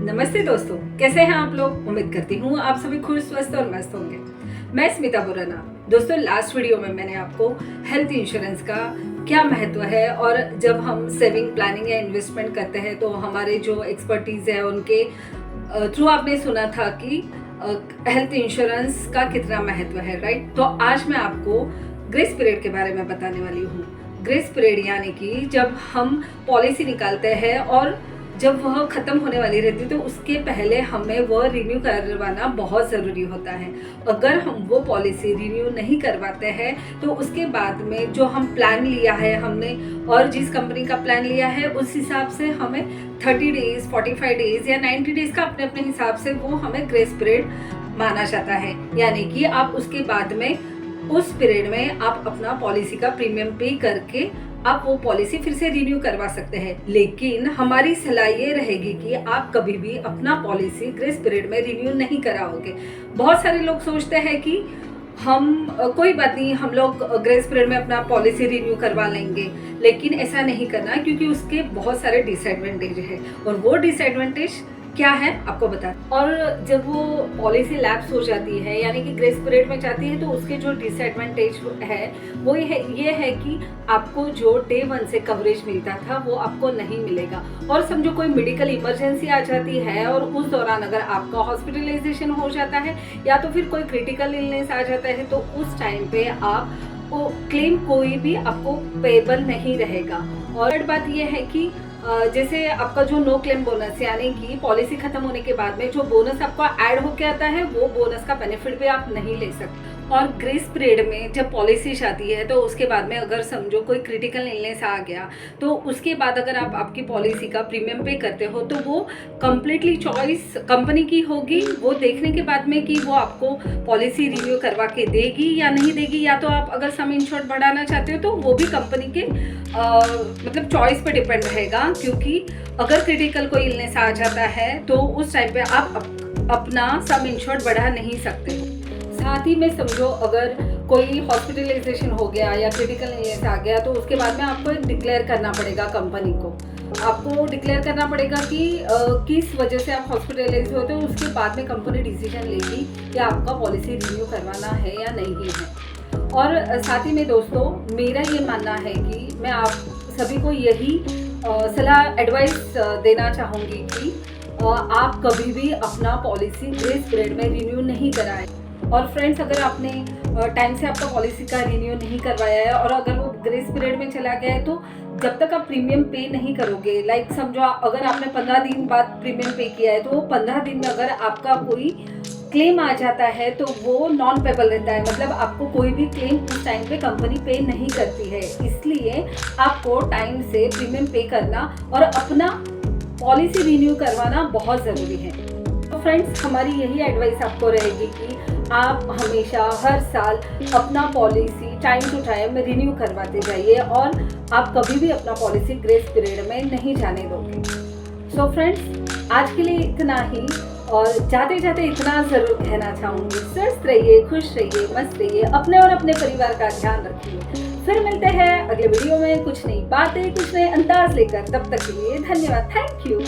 नमस्ते दोस्तों, कैसे हैं आप लोग। उम्मीद करती हूँ आप सभी खुश, स्वस्थ और मस्त होंगे। मैं स्मिता बुराना। दोस्तों, लास्ट वीडियो में मैंने आपको हेल्थ इंश्योरेंस का क्या महत्व है और जब हम सेविंग, प्लानिंग या इन्वेस्टमेंट करते हैं तो हमारे जो एक्सपर्टीज है उनके थ्रू आपने सुना था कि हेल्थ इंश्योरेंस का कितना महत्व है, राइट। तो आज मैं आपको ग्रेस पीरियड के बारे में बताने वाली हूँ। ग्रेस पीरियड यानी कि जब हम पॉलिसी निकालते हैं और जब वह ख़त्म होने वाली रहती है तो उसके पहले हमें वह रिन्यू करवाना बहुत ज़रूरी होता है। अगर हम वो पॉलिसी रिन्यू नहीं करवाते हैं तो उसके बाद में जो हम प्लान लिया है हमने और जिस कंपनी का प्लान लिया है उस हिसाब से हमें 30 डेज़, 45 डेज़ या 90 डेज़ का अपने अपने हिसाब से वो हमें ग्रेस पीरियड माना जाता है। यानी कि आप उसके बाद में उस पीरियड में आप अपना पॉलिसी का प्रीमियम पे करके आप वो पॉलिसी फिर से रिन्यू करवा सकते हैं। लेकिन हमारी सलाह ये रहेगी कि आप कभी भी अपना पॉलिसी ग्रेस पीरियड में रिन्यू नहीं कराओगे। बहुत सारे लोग सोचते हैं कि हम कोई बात नहीं, हम लोग ग्रेस पीरियड में अपना पॉलिसी रिन्यू करवा लेंगे, लेकिन ऐसा नहीं करना क्योंकि उसके बहुत सारे डिसएडवांटेज है। और वो डिसएडवांटेज क्या है आपको बता। और जब वो पॉलिसी लैप्स हो जाती है यानी कि ग्रेस पीरियड में जाती है तो उसके जो डिसएडवांटेज है वो ये है कि आपको जो डे 1 से कवरेज मिलता था वो आपको नहीं मिलेगा। और समझो कोई मेडिकल इमरजेंसी आ जाती है और उस दौरान अगर आपका हॉस्पिटलाइजेशन हो जाता है या तो फिर कोई क्रिटिकल इलनेस आ जाता है तो उस टाइम पे आप वो क्लेम कोई भी आपको पेबल नहीं रहेगा। और बात यह है कि जैसे आपका जो नो क्लेम बोनस यानी कि पॉलिसी खत्म होने के बाद में जो बोनस आपको ऐड होके आता है वो बोनस का बेनिफिट भी आप नहीं ले सकते। और ग्रेस पीरियड में जब पॉलिसी जाती है तो उसके बाद में अगर समझो कोई क्रिटिकल इलनेस आ गया तो उसके बाद अगर आप आपकी पॉलिसी का प्रीमियम पे करते हो तो वो कम्प्लीटली चॉइस कंपनी की होगी। वो देखने के बाद में कि वो आपको पॉलिसी रिन्यू करवा के देगी या नहीं देगी, या तो आप अगर सम इंश्योर्ड बढ़ाना चाहते हो तो वो भी कंपनी के मतलब चॉइस पे डिपेंड रहेगा। क्योंकि अगर क्रिटिकल कोई इलनेस आ जाता है तो उस टाइम पे आप अपना सम इंश्योर्ड बढ़ा नहीं सकते हो। साथ ही में समझो अगर कोई हॉस्पिटलाइजेशन हो गया या क्रिटिकल इलनेस आ गया तो उसके बाद में आपको डिक्लेयर करना पड़ेगा कंपनी को। आपको डिक्लेयर करना पड़ेगा कि किस वजह से आप हॉस्पिटलाइज होते हो। उसके बाद में कंपनी डिसीजन लेगी कि आपका पॉलिसी रिन्यू करवाना है या नहीं है। और साथ ही में दोस्तों मेरा ये मानना है कि मैं आप सभी को यही सलाह एडवाइस देना चाहूँगी कि आप कभी भी अपना पॉलिसी ग्रेस पीरियड में रिन्यू नहीं कराएं। और फ्रेंड्स, अगर आपने टाइम से आपका पॉलिसी का रिन्यू नहीं करवाया है और अगर वो ग्रेस पीरियड में चला गया है तो जब तक आप प्रीमियम पे नहीं करोगे, लाइक समझो अगर आपने 15 दिन बाद प्रीमियम पे किया है तो वो 15 दिन में अगर आपका कोई क्लेम आ जाता है तो वो नॉन पेबल रहता है। मतलब आपको कोई भी क्लेम उस टाइम पे कंपनी पे नहीं करती है। इसलिए आपको टाइम से प्रीमियम पे करना और अपना पॉलिसी रिन्यू करवाना बहुत ज़रूरी है। तो फ्रेंड्स, हमारी यही एडवाइस आपको रहेगी कि आप हमेशा हर साल अपना policy time to time renew करवाते जाइए और आप कभी भी अपना पॉलिसी ग्रेस पीरियड में नहीं जाने दोगे। सो फ्रेंड्स, आज के लिए इतना ही। और जाते जाते इतना ज़रूर कहना चाहूँगी, स्वस्थ रहिए, खुश रहिए, मस्त रहिए, अपने और अपने परिवार का ध्यान रखिए। फिर मिलते हैं अगले वीडियो में कुछ नई बातें, कुछ नए अंदाज लेकर। तब तक के लिए धन्यवाद। Thank you.